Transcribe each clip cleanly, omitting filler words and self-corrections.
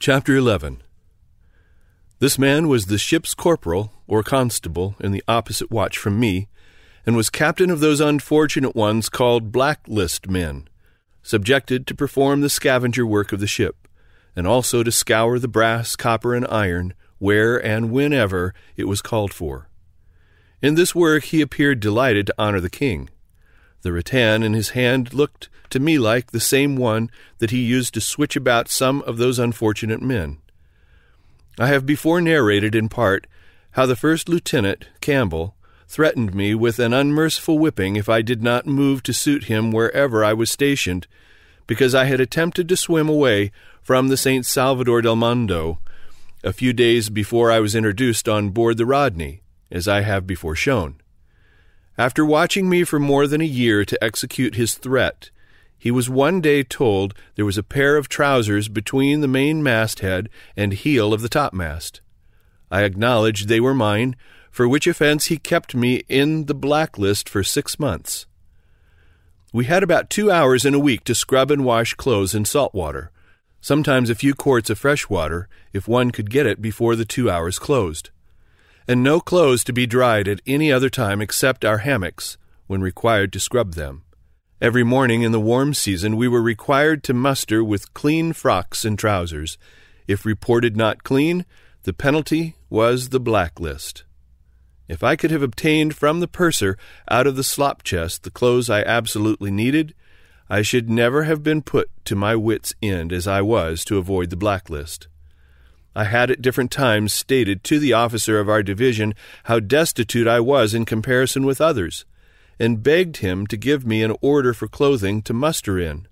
Chapter 11. This man was the ship's corporal, or constable, in the opposite watch from me, and was captain of those unfortunate ones called blacklist men, subjected to perform the scavenger work of the ship, and also to scour the brass, copper, and iron, where and whenever it was called for. In this work he appeared delighted to honor the king. The rattan in his hand looked to me like the same one that he used to switch about some of those unfortunate men. I have before narrated in part how the first lieutenant, Campbell, threatened me with an unmerciful whipping if I did not move to suit him wherever I was stationed, because I had attempted to swim away from the St. Salvador del Mundo a few days before I was introduced on board the Rodney, as I have before shown. After watching me for more than a year to execute his threat, he was one day told there was a pair of trousers between the main masthead and heel of the topmast. I acknowledged they were mine, for which offense he kept me in the blacklist for 6 months. We had about 2 hours in a week to scrub and wash clothes in salt water, sometimes a few quarts of fresh water, if one could get it before the 2 hours closed, and no clothes to be dried at any other time except our hammocks, when required to scrub them. Every morning in the warm season we were required to muster with clean frocks and trousers. If reported not clean, the penalty was the blacklist. If I could have obtained from the purser out of the slop chest the clothes I absolutely needed, I should never have been put to my wits' end as I was to avoid the blacklist. I had at different times stated to the officer of our division how destitute I was in comparison with others, and begged him to give me an order for clothing to muster in.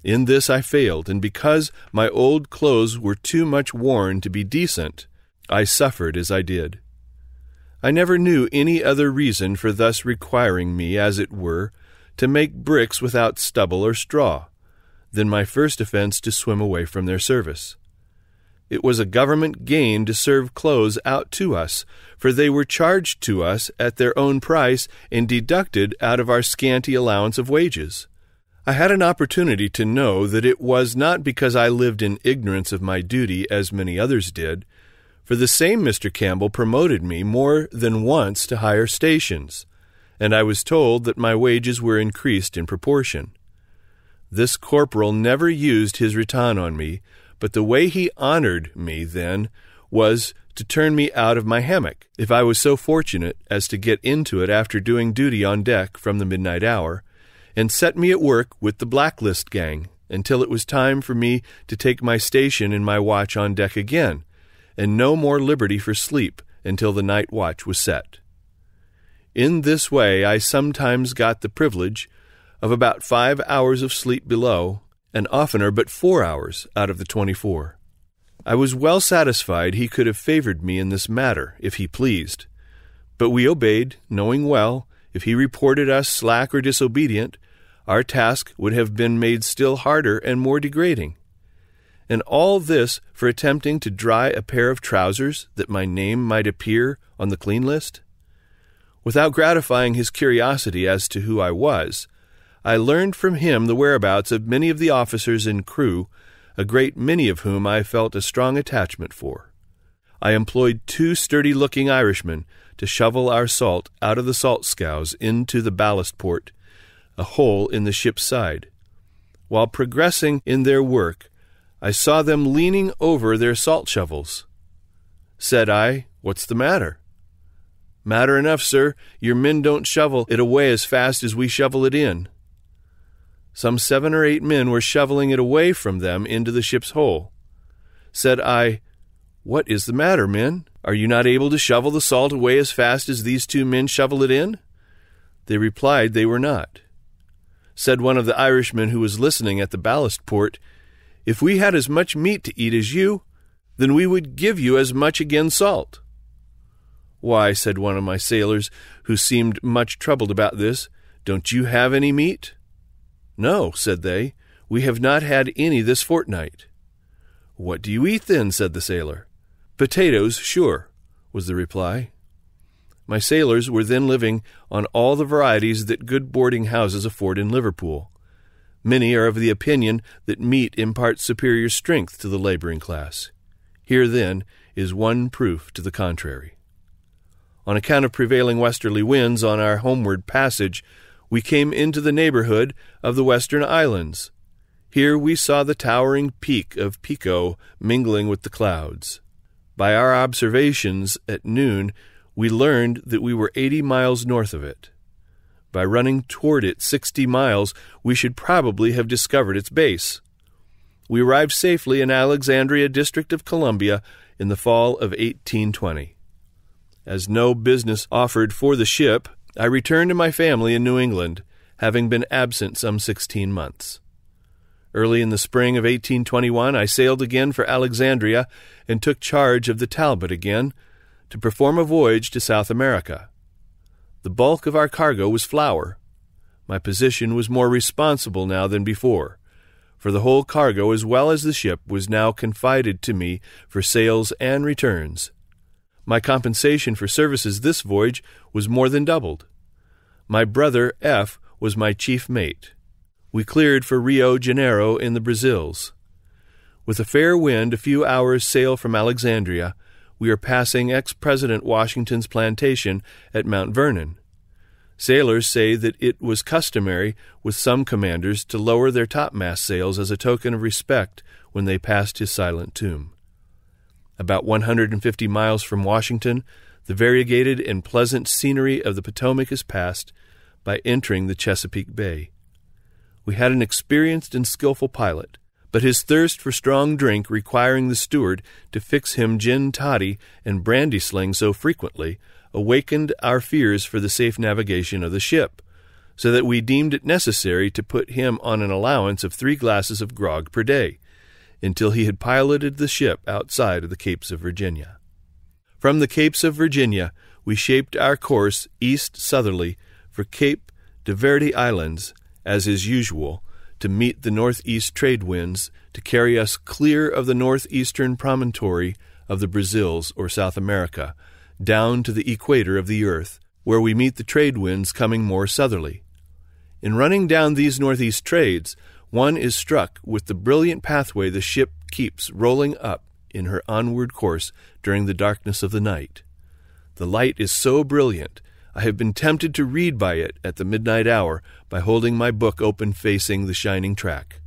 In this I failed, and because my old clothes were too much worn to be decent, I suffered as I did. I never knew any other reason for thus requiring me, as it were, to make bricks without stubble or straw, than my first offense to swim away from their service. It was a government gain to serve clothes out to us, for they were charged to us at their own price and deducted out of our scanty allowance of wages. I had an opportunity to know that it was not because I lived in ignorance of my duty as many others did, for the same Mr. Campbell promoted me more than once to higher stations, and I was told that my wages were increased in proportion. This corporal never used his rattan on me, but the way he honored me then was to turn me out of my hammock, if I was so fortunate as to get into it after doing duty on deck from the midnight hour, and set me at work with the blacklist gang until it was time for me to take my station in my watch on deck again, and no more liberty for sleep until the night watch was set. In this way I sometimes got the privilege of about 5 hours of sleep below, and oftener but 4 hours out of the 24. I was well satisfied he could have favored me in this matter, if he pleased. But we obeyed, knowing well, if he reported us slack or disobedient, our task would have been made still harder and more degrading. And all this for attempting to dry a pair of trousers that my name might appear on the clean list? Without gratifying his curiosity as to who I was, I learned from him the whereabouts of many of the officers and crew, a great many of whom I felt a strong attachment for. I employed 2 sturdy-looking Irishmen to shovel our salt out of the salt scows into the ballast port, a hole in the ship's side. While progressing in their work, I saw them leaning over their salt shovels. Said I, "What's the matter?" "Matter enough, sir. Your men don't shovel it away as fast as we shovel it in." Some 7 or 8 men were shoveling it away from them into the ship's hole. Said I, "What is the matter, men? Are you not able to shovel the salt away as fast as these 2 men shovel it in?" They replied they were not. Said one of the Irishmen who was listening at the ballast port, "If we had as much meat to eat as you, then we would give you as much again salt." "Why," said one of my sailors, who seemed much troubled about this, "don't you have any meat?" "No," said they, "we have not had any this fortnight." "What do you eat then?" said the sailor. "Potatoes, sure," was the reply. My sailors were then living on all the varieties that good boarding houses afford in Liverpool. Many are of the opinion that meat imparts superior strength to the laboring class. Here, then, is one proof to the contrary. On account of prevailing westerly winds on our homeward passage, we came into the neighborhood of the Western Islands. Here we saw the towering peak of Pico mingling with the clouds. By our observations at noon, we learned that we were 80 miles north of it. By running toward it 60 miles, we should probably have discovered its base. We arrived safely in Alexandria, District of Columbia, in the fall of 1820. As no business offered for the ship, I returned to my family in New England, having been absent some 16 months. Early in the spring of 1821, I sailed again for Alexandria and took charge of the Talbot again to perform a voyage to South America. The bulk of our cargo was flour. My position was more responsible now than before, for the whole cargo as well as the ship was now confided to me for sales and returns. My compensation for services this voyage was more than doubled. My brother F. was my chief mate. We cleared for Rio Janeiro in the Brazils. With a fair wind, a few hours' sail from Alexandria, we are passing ex-President Washington's plantation at Mount Vernon. Sailors say that it was customary with some commanders to lower their topmast sails as a token of respect when they passed his silent tomb. About 150 miles from Washington, the variegated and pleasant scenery of the Potomac is passed by entering the Chesapeake Bay. We had an experienced and skillful pilot, but his thirst for strong drink requiring the steward to fix him gin toddy and brandy sling so frequently awakened our fears for the safe navigation of the ship, so that we deemed it necessary to put him on an allowance of 3 glasses of grog per day, until he had piloted the ship outside of the Capes of Virginia. From the Capes of Virginia, we shaped our course east-southerly for Cape de Verde Islands, as is usual, to meet the northeast trade winds to carry us clear of the northeastern promontory of the Brazils or South America, down to the equator of the earth, where we meet the trade winds coming more southerly. In running down these northeast trades, one is struck with the brilliant pathway the ship keeps rolling up in her onward course during the darkness of the night. The light is so brilliant, I have been tempted to read by it at the midnight hour by holding my book open facing the shining track.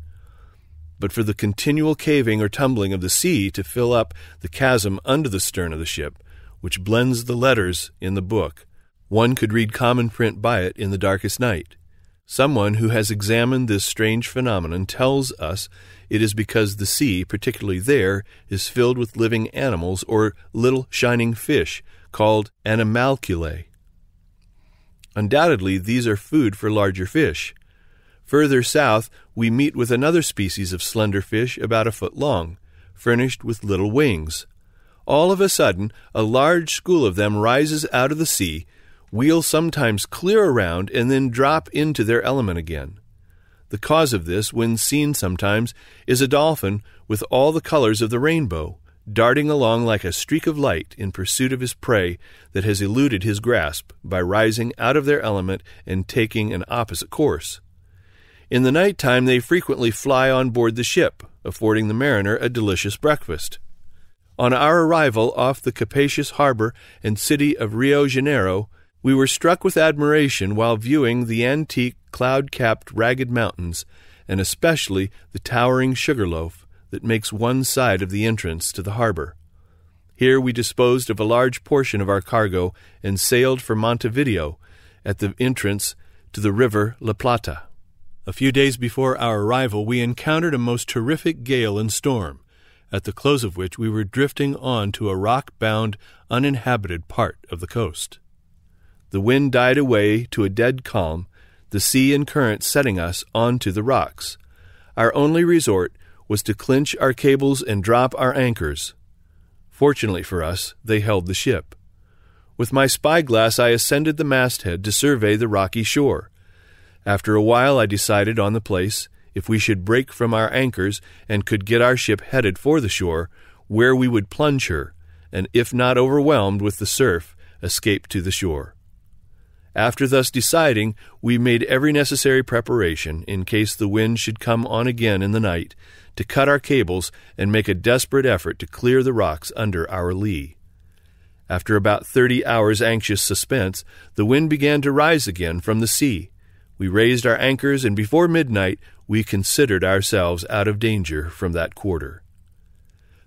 But for the continual caving or tumbling of the sea to fill up the chasm under the stern of the ship, which blends the letters in the book, one could read common print by it in the darkest night. Someone who has examined this strange phenomenon tells us it is because the sea, particularly there, is filled with living animals or little shining fish called animalculae. Undoubtedly, these are food for larger fish. Further south, we meet with another species of slender fish about 1 foot long, furnished with little wings. All of a sudden, a large school of them rises out of the sea, wheel sometimes clear around, and then drop into their element again. The cause of this, when seen sometimes, is a dolphin with all the colors of the rainbow, darting along like a streak of light in pursuit of his prey that has eluded his grasp by rising out of their element and taking an opposite course. In the night time they frequently fly on board the ship, affording the mariner a delicious breakfast. On our arrival off the capacious harbor and city of Rio Janeiro, we were struck with admiration while viewing the antique cloud-capped ragged mountains, and especially the towering Sugarloaf that makes one side of the entrance to the harbor. Here we disposed of a large portion of our cargo and sailed for Montevideo at the entrance to the river La Plata. A few days before our arrival, we encountered a most terrific gale and storm, at the close of which we were drifting on to a rock-bound, uninhabited part of the coast. The wind died away to a dead calm, the sea and current setting us onto the rocks. Our only resort was to clinch our cables and drop our anchors. Fortunately for us, they held the ship. With my spyglass I ascended the masthead to survey the rocky shore. After a while I decided on the place, if we should break from our anchors and could get our ship headed for the shore, where we would plunge her, and if not overwhelmed with the surf, escape to the shore. After thus deciding, we made every necessary preparation, in case the wind should come on again in the night, to cut our cables and make a desperate effort to clear the rocks under our lee. After about 30 hours' anxious suspense, the wind began to rise again from the sea. We raised our anchors, and before midnight we considered ourselves out of danger from that quarter.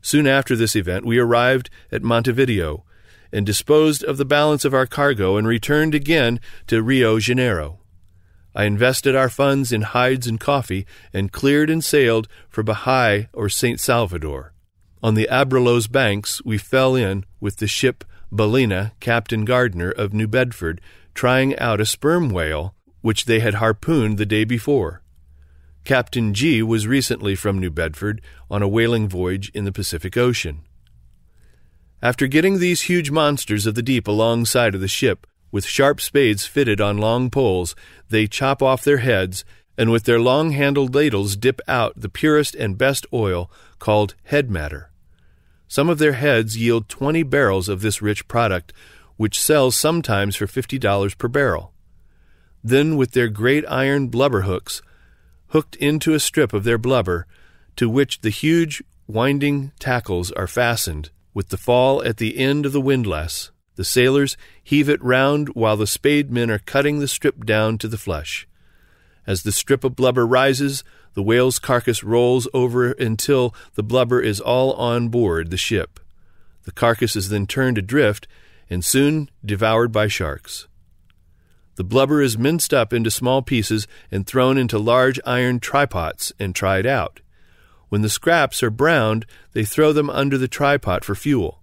Soon after this event we arrived at Montevideo, and disposed of the balance of our cargo and returned again to Rio Janeiro. I invested our funds in hides and coffee, and cleared and sailed for Bahia or St. Salvador. On the Abrolhos banks we fell in with the ship Baleena, Captain Gardner of New Bedford, trying out a sperm whale which they had harpooned the day before. Captain G was recently from New Bedford on a whaling voyage in the Pacific Ocean. After getting these huge monsters of the deep alongside of the ship, with sharp spades fitted on long poles, they chop off their heads, and with their long-handled ladles dip out the purest and best oil, called head matter. Some of their heads yield 20 barrels of this rich product, which sells sometimes for $50 per barrel. Then with their great iron blubber hooks, hooked into a strip of their blubber, to which the huge winding tackles are fastened, with the fall at the end of the windlass, the sailors heave it round while the spademen are cutting the strip down to the flesh. As the strip of blubber rises, the whale's carcass rolls over until the blubber is all on board the ship. The carcass is then turned adrift and soon devoured by sharks. The blubber is minced up into small pieces and thrown into large iron trypots and tried out. When the scraps are browned, they throw them under the trypot for fuel.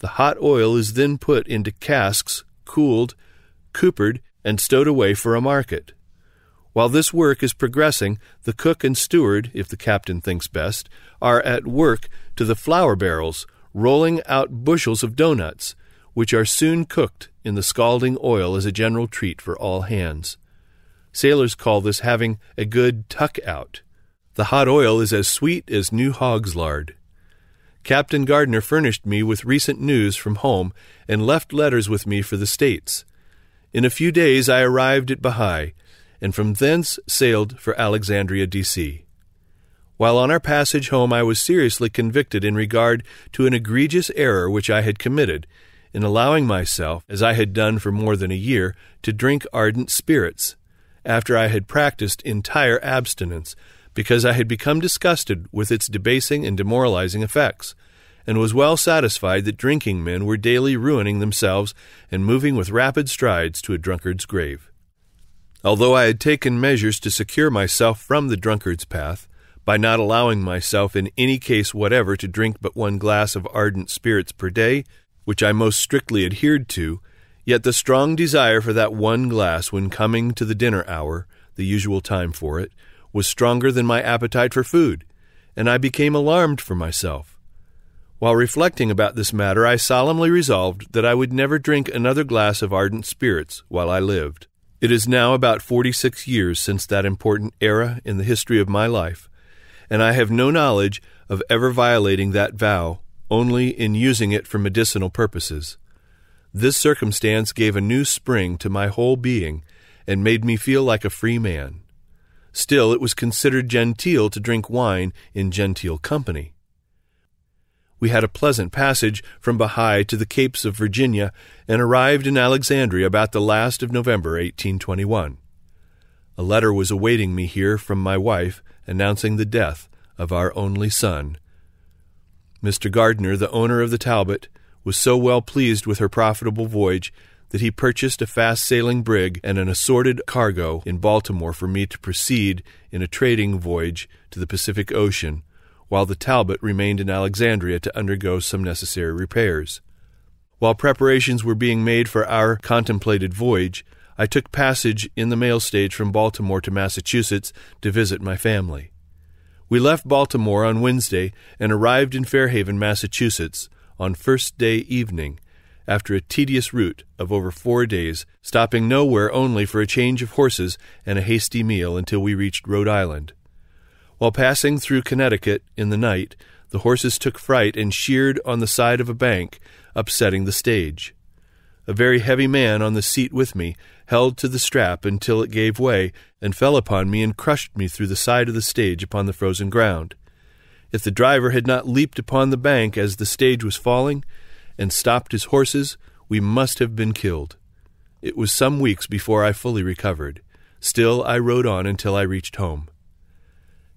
The hot oil is then put into casks, cooled, coopered, and stowed away for a market. While this work is progressing, the cook and steward, if the captain thinks best, are at work to the flour barrels, rolling out bushels of doughnuts, which are soon cooked in the scalding oil as a general treat for all hands. Sailors call this having a good tuck-out. The hot oil is as sweet as new hog's lard. Captain Gardner furnished me with recent news from home and left letters with me for the States. In a few days I arrived at Bahia, and from thence sailed for Alexandria, D.C. While on our passage home I was seriously convicted in regard to an egregious error which I had committed in allowing myself, as I had done for more than a year, to drink ardent spirits, after I had practiced entire abstinence, because I had become disgusted with its debasing and demoralizing effects, and was well satisfied that drinking men were daily ruining themselves and moving with rapid strides to a drunkard's grave. Although I had taken measures to secure myself from the drunkard's path, by not allowing myself in any case whatever to drink but 1 glass of ardent spirits per day, which I most strictly adhered to, yet the strong desire for that 1 glass when coming to the dinner hour, the usual time for it, was stronger than my appetite for food, and I became alarmed for myself. While reflecting about this matter, I solemnly resolved that I would never drink another glass of ardent spirits while I lived. It is now about 46 years since that important era in the history of my life, and I have no knowledge of ever violating that vow, only in using it for medicinal purposes. This circumstance gave a new spring to my whole being, and made me feel like a free man. Still, it was considered genteel to drink wine in genteel company. We had a pleasant passage from Bahia to the Capes of Virginia, and arrived in Alexandria about the last of November, 1821. A letter was awaiting me here from my wife, announcing the death of our only son. Mr. Gardner, the owner of the Talbot, was so well pleased with her profitable voyage that he purchased a fast-sailing brig and an assorted cargo in Baltimore for me to proceed in a trading voyage to the Pacific Ocean, while the Talbot remained in Alexandria to undergo some necessary repairs. While preparations were being made for our contemplated voyage, I took passage in the mail stage from Baltimore to Massachusetts to visit my family. We left Baltimore on Wednesday and arrived in Fairhaven, Massachusetts, on first-day evening, after a tedious route of over 4 days, stopping nowhere only for a change of horses and a hasty meal until we reached Rhode Island. While passing through Connecticut in the night, the horses took fright and sheared on the side of a bank, upsetting the stage. A very heavy man on the seat with me held to the strap until it gave way and fell upon me and crushed me through the side of the stage upon the frozen ground. If the driver had not leaped upon the bank as the stage was falling and stopped his horses, we must have been killed. It was some weeks before I fully recovered. Still, I rode on until I reached home.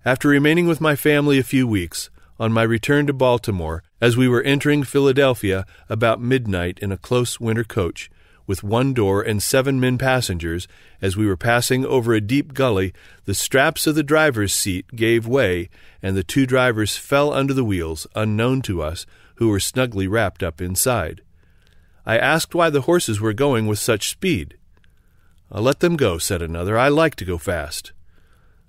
After remaining with my family a few weeks, on my return to Baltimore, as we were entering Philadelphia about midnight in a close winter coach, with 1 door and 7 men passengers, as we were passing over a deep gully, the straps of the driver's seat gave way, and the 2 drivers fell under the wheels, unknown to us, who were snugly wrapped up inside. I asked why the horses were going with such speed. "I'll let them go," said another. "I like to go fast."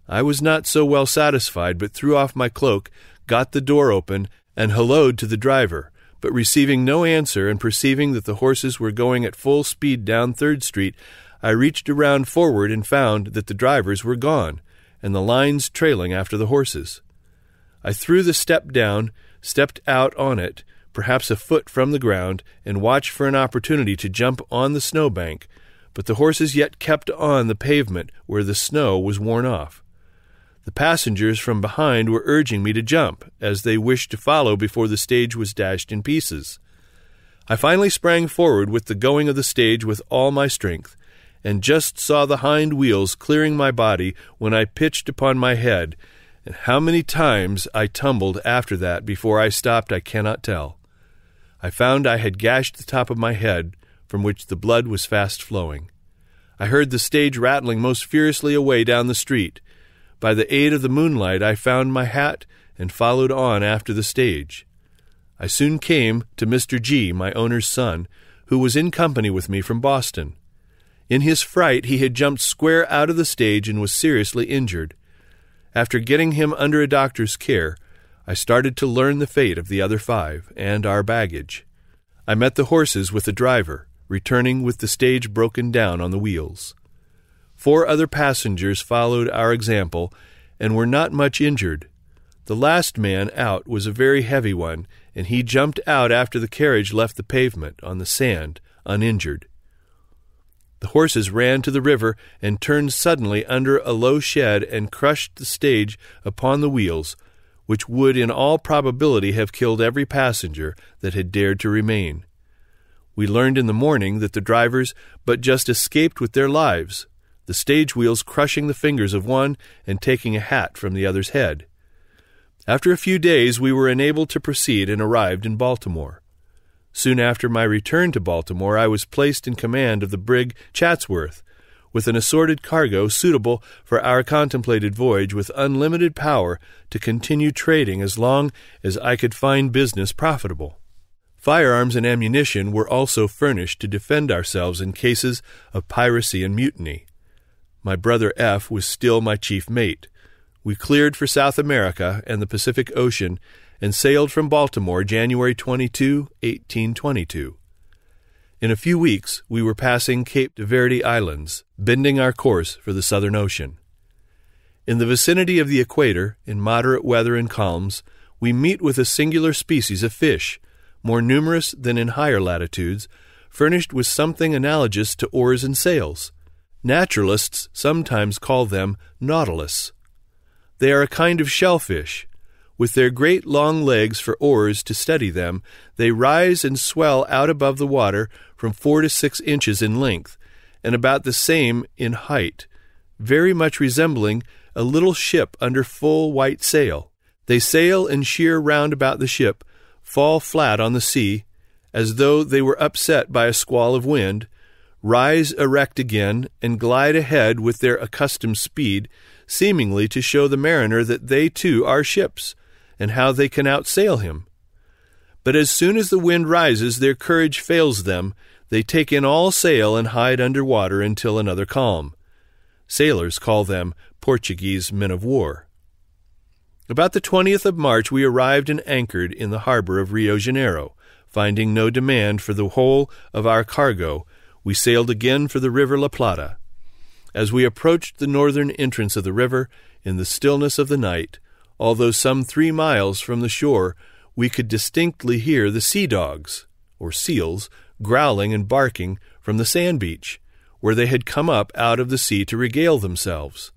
I was not so well satisfied, but threw off my cloak, got the door open, and hallooed to the driver, but receiving no answer and perceiving that the horses were going at full speed down 3rd Street, I reached around forward and found that the drivers were gone, and the lines trailing after the horses. I threw the step down, stepped out on it, perhaps a foot from the ground, and watched for an opportunity to jump on the snowbank, but the horses yet kept on the pavement where the snow was worn off. The passengers from behind were urging me to jump, as they wished to follow before the stage was dashed in pieces. I finally sprang forward with the going of the stage with all my strength, and just saw the hind wheels clearing my body when I pitched upon my head, and how many times I tumbled after that before I stopped I cannot tell. I found I had gashed the top of my head, from which the blood was fast flowing. I heard the stage rattling most furiously away down the street. By the aid of the moonlight I found my hat and followed on after the stage. I soon came to Mr. G., my owner's son, who was in company with me from Boston. In his fright he had jumped square out of the stage and was seriously injured. After getting him under a doctor's care, I started to learn the fate of the other 5 and our baggage. I met the horses with the driver, returning with the stage broken down on the wheels. 4 other passengers followed our example and were not much injured. The last man out was a very heavy one, and he jumped out after the carriage left the pavement on the sand, uninjured. The horses ran to the river and turned suddenly under a low shed and crushed the stage upon the wheels, which would in all probability have killed every passenger that had dared to remain. We learned in the morning that the drivers but just escaped with their lives, the stage wheels crushing the fingers of one and taking a hat from the other's head. After a few days we were enabled to proceed and arrived in Baltimore. Soon after my return to Baltimore I was placed in command of the brig Chatsworth, with an assorted cargo suitable for our contemplated voyage, with unlimited power to continue trading as long as I could find business profitable. Firearms and ammunition were also furnished to defend ourselves in cases of piracy and mutiny. My brother F. was still my chief mate. We cleared for South America and the Pacific Ocean and sailed from Baltimore January 22, 1822. In a few weeks we were passing Cape de Verde Islands, bending our course for the Southern Ocean. In the vicinity of the equator, in moderate weather and calms, we meet with a singular species of fish, more numerous than in higher latitudes, furnished with something analogous to oars and sails. Naturalists sometimes call them nautilus. They are a kind of shellfish. With their great long legs for oars to steady them, they rise and swell out above the water from 4 to 6 inches in length, and about the same in height, very much resembling a little ship under full white sail. They sail and sheer round about the ship, fall flat on the sea, as though they were upset by a squall of wind, rise erect again, and glide ahead with their accustomed speed, seemingly to show the mariner that they too are ships, and how they can outsail him. But as soon as the wind rises, their courage fails them. They take in all sail and hide under water until another calm. Sailors call them Portuguese men of war. About the 20th of March we arrived and anchored in the harbor of Rio Janeiro. Finding no demand for the whole of our cargo, we sailed again for the river La Plata. As we approached the northern entrance of the river, in the stillness of the night, although some 3 miles from the shore, we could distinctly hear the sea dogs, or seals, growling and barking from the sand beach, where they had come up out of the sea to regale themselves.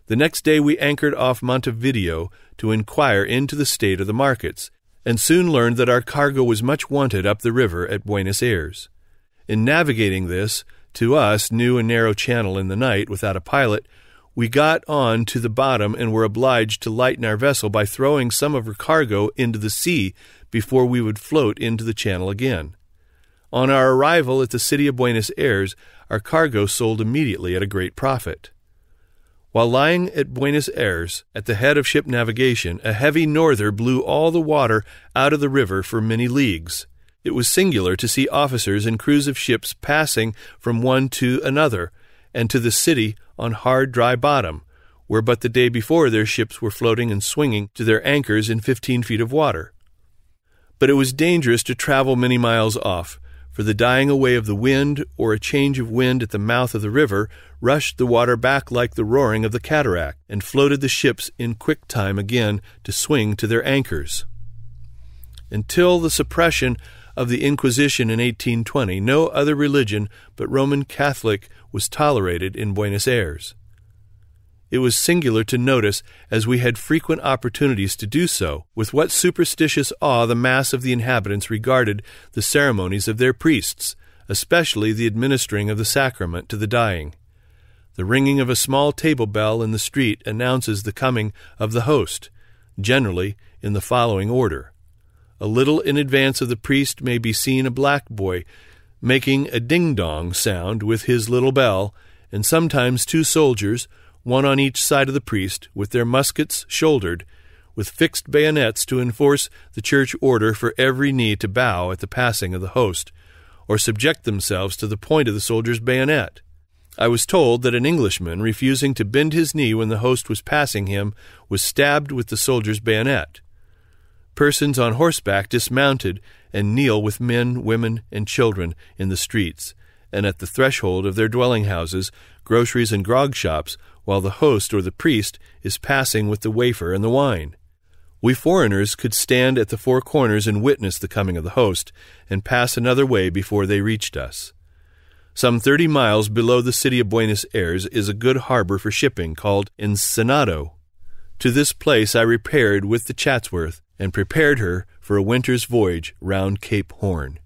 The next day we anchored off Montevideo to inquire into the state of the markets, and soon learned that our cargo was much wanted up the river at Buenos Aires. In navigating this, to us, new and narrow channel in the night without a pilot, we got on to the bottom and were obliged to lighten our vessel by throwing some of her cargo into the sea before we would float into the channel again. On our arrival at the city of Buenos Aires, our cargo sold immediately at a great profit. While lying at Buenos Aires, at the head of ship navigation, a heavy norther blew all the water out of the river for many leagues. It was singular to see officers and crews of ships passing from one to another, and to the city on hard, dry bottom, where but the day before their ships were floating and swinging to their anchors in 15 feet of water. But it was dangerous to travel many miles off, for the dying away of the wind or a change of wind at the mouth of the river rushed the water back like the roaring of the cataract, and floated the ships in quick time again to swing to their anchors. Until the suppression of the Inquisition in 1820, no other religion but Roman Catholic was tolerated in Buenos Aires. It was singular to notice, as we had frequent opportunities to do so, with what superstitious awe the mass of the inhabitants regarded the ceremonies of their priests, especially the administering of the sacrament to the dying. The ringing of a small table bell in the street announces the coming of the host, generally in the following order. A little in advance of the priest may be seen a black boy making a ding-dong sound with his little bell, and sometimes 2 soldiers, one on each side of the priest, with their muskets shouldered, with fixed bayonets to enforce the church order for every knee to bow at the passing of the host, or subject themselves to the point of the soldier's bayonet. I was told that an Englishman, refusing to bend his knee when the host was passing him, was stabbed with the soldier's bayonet. Persons on horseback dismounted and kneel with men, women, and children in the streets, and at the threshold of their dwelling houses, groceries, and grog shops, while the host or the priest is passing with the wafer and the wine. We foreigners could stand at the 4 corners and witness the coming of the host, and pass another way before they reached us. Some 30 miles below the city of Buenos Aires is a good harbor for shipping called Ensenado. To this place I repaired with the Chatsworth, and prepared her for a winter's voyage round Cape Horn.